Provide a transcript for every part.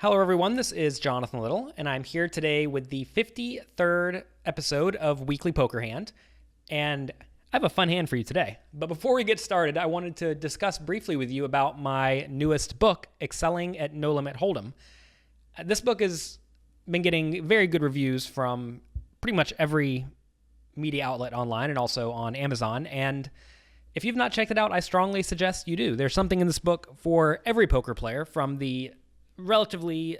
Hello, everyone. This is Jonathan Little, and I'm here today with the 53rd episode of Weekly Poker Hand. And I have a fun hand for you today. But before we get started, I wanted to discuss briefly with you about my newest book, Excelling at No Limit Hold'em. This book has been getting very good reviews from pretty much every media outlet online and also on Amazon. And if you've not checked it out, I strongly suggest you do. There's something in this book for every poker player, from the relatively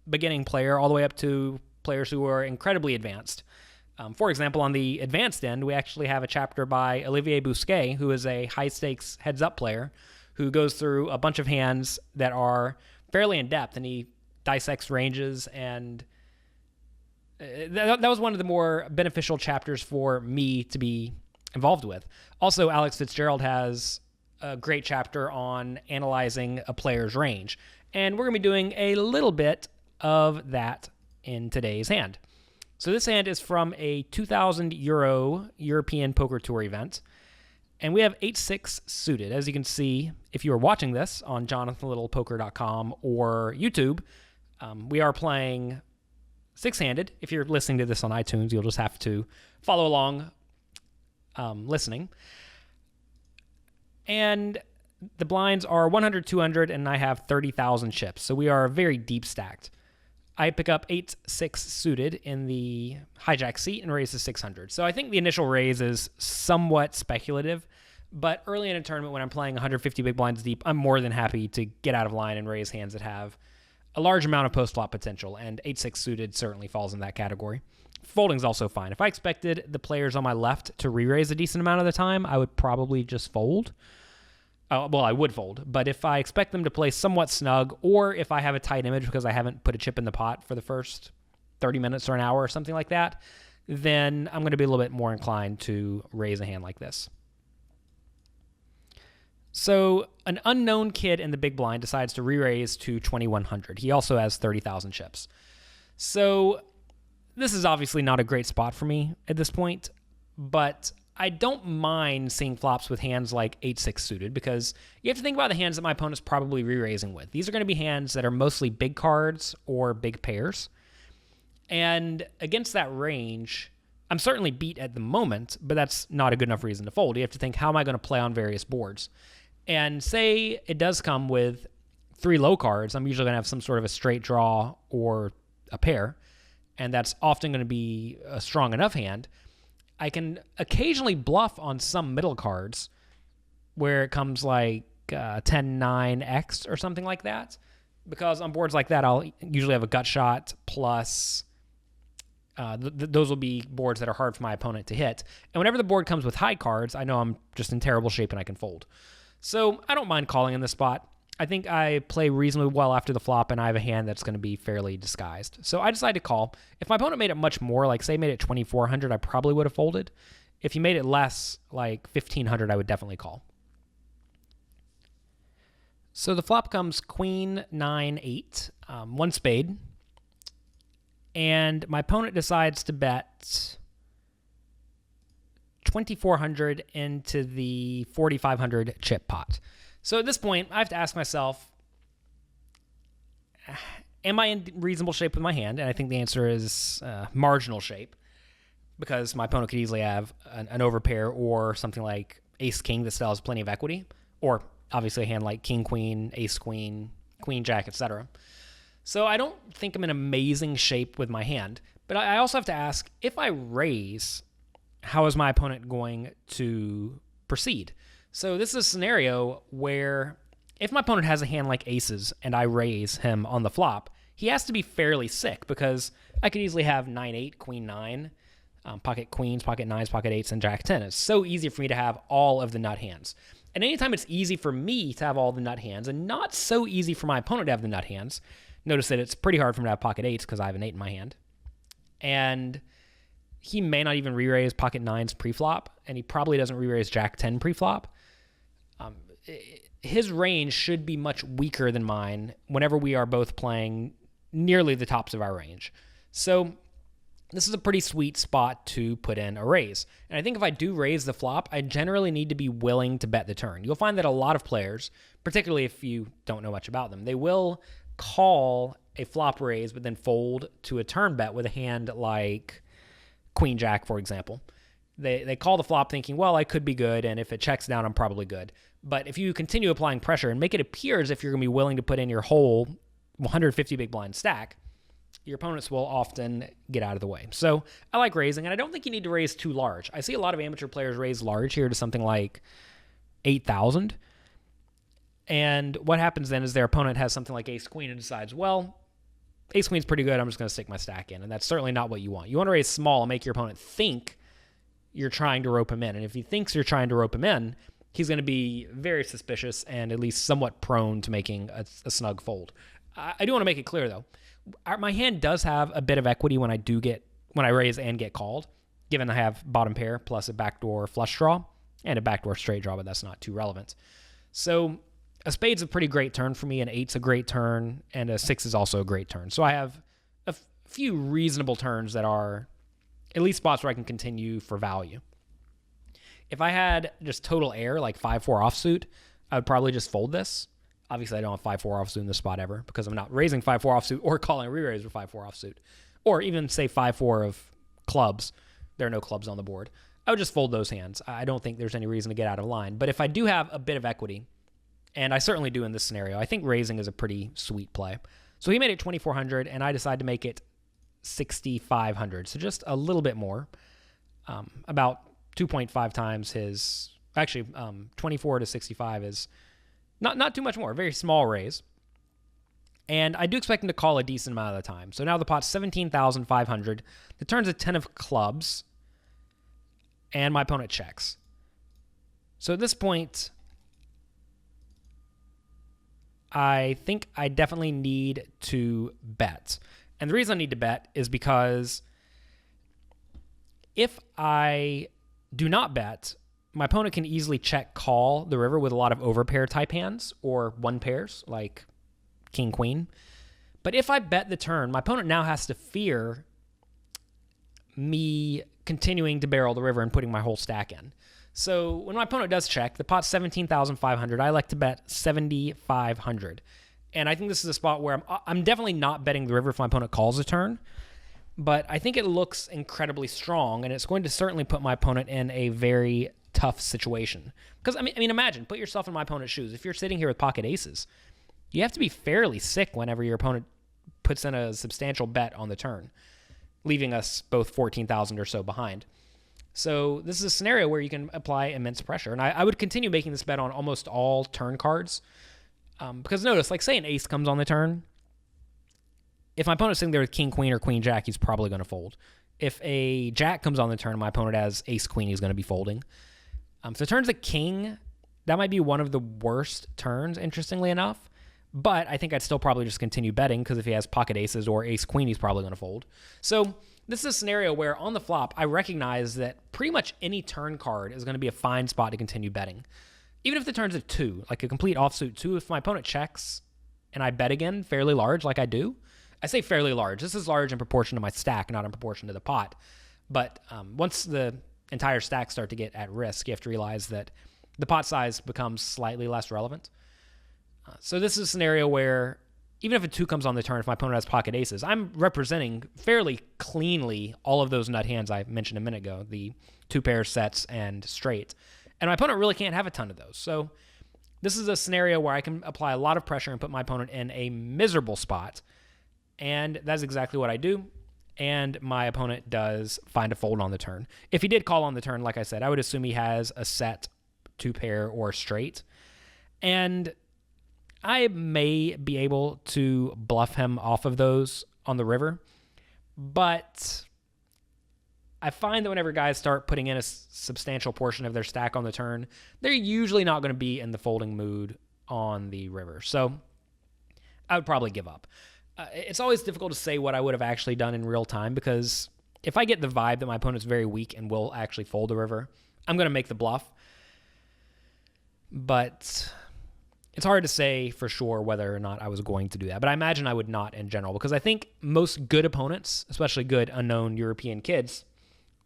beginning player all the way up to players who are incredibly advanced. For example, on the advanced end, we actually have a chapter by Olivier Bousquet, who is a high-stakes heads-up player who goes through a bunch of hands that are fairly in-depth, and he dissects ranges, and that was one of the more beneficial chapters for me to be involved with. Also, Alex Fitzgerald has a great chapter on analyzing a player's range, and we're going to be doing a little bit of that in today's hand. So this hand is from a 2,000 euro European Poker Tour event, and we have 8-6 suited. As you can see, if you are watching this on jonathanlittlepoker.com or YouTube, we are playing six-handed. If you're listening to this on iTunes, you'll just have to follow along listening. And the blinds are 100, 200, and I have 30,000 chips. So we are very deep stacked. I pick up 8-6 suited in the hijack seat and raise to 600. So I think the initial raise is somewhat speculative, but early in a tournament when I'm playing 150 big blinds deep, I'm more than happy to get out of line and raise hands that have a large amount of post-flop potential, and 8-6 suited certainly falls in that category. Folding's also fine. If I expected the players on my left to re-raise a decent amount of the time, I would probably just fold. I would fold, but if I expect them to play somewhat snug, or if I have a tight image because I haven't put a chip in the pot for the first 30 minutes or an hour or something like that, then I'm going to be a little bit more inclined to raise a hand like this. So an unknown kid in the big blind decides to re-raise to 2,100. He also has 30,000 chips. So this is obviously not a great spot for me at this point, but I don't mind seeing flops with hands like 8-6 suited, because you have to think about the hands that my opponent's probably re-raising with. These are going to be hands that are mostly big cards or big pairs. And against that range, I'm certainly beat at the moment, but that's not a good enough reason to fold. You have to think, how am I going to play on various boards? And say it does come with 3 low cards, I'm usually going to have some sort of a straight draw or a pair, and that's often going to be a strong enough hand. I can occasionally bluff on some middle cards where it comes like 10-9X or something like that, because on boards like that, I'll usually have a gut shot plus those will be boards that are hard for my opponent to hit. And whenever the board comes with high cards, I know I'm just in terrible shape and I can fold. So I don't mind calling in this spot. I think I play reasonably well after the flop, and I have a hand that's going to be fairly disguised. So I decided to call. If my opponent made it much more, like say made it 2,400, I probably would have folded. If he made it less, like 1,500, I would definitely call. So the flop comes queen, 9, 8, 1 spade. And my opponent decides to bet 2,400 into the 4,500 chip pot. So at this point, I have to ask myself, am I in reasonable shape with my hand? And I think the answer is marginal shape, because my opponent could easily have an overpair or something like ace-king that still has plenty of equity, or obviously a hand like king-queen, ace-queen, queen-jack, etc. So I don't think I'm in amazing shape with my hand, but I also have to ask, if I raise, how is my opponent going to proceed? So this is a scenario where if my opponent has a hand like aces and I raise him on the flop, he has to be fairly sick, because I could easily have 9-8, queen 9, pocket queens, pocket nines, pocket eights, and jack 10. It's so easy for me to have all of the nut hands. And anytime it's easy for me to have all the nut hands and not so easy for my opponent to have the nut hands, notice that it's pretty hard for him to have pocket eights because I have an 8 in my hand. And he may not even re-raise pocket nines pre-flop, and he probably doesn't re-raise jack 10 pre-flop. His range should be much weaker than mine whenever we are both playing nearly the tops of our range. So this is a pretty sweet spot to put in a raise. And I think if I do raise the flop, I generally need to be willing to bet the turn. You'll find that a lot of players, particularly if you don't know much about them, they will call a flop raise but then fold to a turn bet with a hand like Queen Jack, for example. They call the flop thinking, well, I could be good, and if it checks down, I'm probably good. But if you continue applying pressure and make it appear as if you're going to be willing to put in your whole 150 big blind stack, your opponents will often get out of the way. So I like raising, and I don't think you need to raise too large. I see a lot of amateur players raise large here to something like 8,000. And what happens then is their opponent has something like ace-queen and decides, well, ace-queen's pretty good, I'm just going to stick my stack in. And that's certainly not what you want. You want to raise small and make your opponent think you're trying to rope him in. And if he thinks you're trying to rope him in, he's going to be very suspicious and at least somewhat prone to making a snug fold. I do want to make it clear, though. My hand does have a bit of equity when I raise and get called, given I have bottom pair plus a backdoor flush draw and a backdoor straight draw, but that's not too relevant. So a spade's a pretty great turn for me, an eight's a great turn, and a six is also a great turn. So I have a few reasonable turns that are at least spots where I can continue for value. If I had just total air, like 5-4 offsuit, I would probably just fold this. Obviously, I don't have 5-4 offsuit in this spot ever because I'm not raising 5-4 offsuit or calling a re-raise with 5-4 offsuit. Or even, say, 5-4 of clubs. There are no clubs on the board. I would just fold those hands. I don't think there's any reason to get out of line. But if I do have a bit of equity, and I certainly do in this scenario, I think raising is a pretty sweet play. So he made it 2,400, and I decided to make it 6,500. So just a little bit more, about 2.5 times his. Actually, 24 to 65 is not too much more. Very small raise. And I do expect him to call a decent amount of the time. So now the pot's 17,500. The turn's a 10 of clubs. And my opponent checks. So at this point, I think I definitely need to bet. And the reason I need to bet is because if I do not bet, my opponent can easily check call the river with a lot of overpair type hands or one pairs like king, queen. But if I bet the turn, my opponent now has to fear me continuing to barrel the river and putting my whole stack in. So when my opponent does check, the pot's 17,500. I like to bet 7,500. And I think this is a spot where I'm definitely not betting the river if my opponent calls a turn. But I think it looks incredibly strong, and it's going to certainly put my opponent in a very tough situation. Because, I mean, imagine, put yourself in my opponent's shoes. If you're sitting here with pocket aces, you have to be fairly sick whenever your opponent puts in a substantial bet on the turn, leaving us both 14,000 or so behind. So this is a scenario where you can apply immense pressure. And I would continue making this bet on almost all turn cards. Because notice, like say an ace comes on the turn, if my opponent's sitting there with king, queen, or queen, jack, he's probably going to fold. If a jack comes on the turn and my opponent has ace, queen, he's going to be folding. So turns a king, that might be one of the worst turns, interestingly enough. But I think I'd still probably just continue betting because if he has pocket aces or ace, queen, he's probably going to fold. So this is a scenario where on the flop, I recognize that pretty much any turn card is going to be a fine spot to continue betting. Even if the turn's a 2, like a complete offsuit 2, if my opponent checks and I bet again fairly large like I do, I say fairly large. This is large in proportion to my stack, not in proportion to the pot. But once the entire stacks start to get at risk, you have to realize that the pot size becomes slightly less relevant. So this is a scenario where even if a 2 comes on the turn, if my opponent has pocket aces, I'm representing fairly cleanly all of those nut hands I mentioned a minute ago, the 2 pairs, sets, and straight. And my opponent really can't have a ton of those. So this is a scenario where I can apply a lot of pressure and put my opponent in a miserable spot. And that's exactly what I do. And my opponent does find a fold on the turn. If he did call on the turn, like I said, I would assume he has a set, 2 pair, or straight. And I may be able to bluff him off of those on the river. But I find that whenever guys start putting in a substantial portion of their stack on the turn, they're usually not going to be in the folding mood on the river. So I would probably give up. It's always difficult to say what I would have actually done in real time because if I get the vibe that my opponent's very weak and will actually fold the river, I'm going to make the bluff. But it's hard to say for sure whether or not I was going to do that, but I imagine I would not in general, because I think most good opponents, especially good unknown European kids,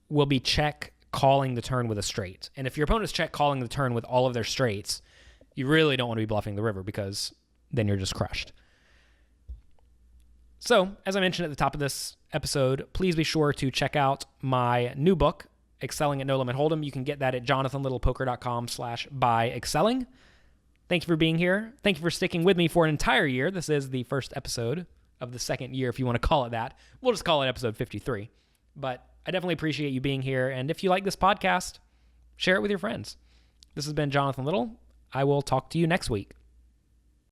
will be check calling the turn with a straight. And if your opponent's check calling the turn with all of their straights, you really don't want to be bluffing the river, because then you're just crushed. So, as I mentioned at the top of this episode, please be sure to check out my new book, Excelling at No Limit Hold'em. You can get that at jonathanlittlepoker.com/buy-excelling. Thank you for being here. Thank you for sticking with me for an entire year. This is the first episode of the second year, if you want to call it that. We'll just call it episode 53. But I definitely appreciate you being here. And if you like this podcast, share it with your friends. This has been Jonathan Little. I will talk to you next week.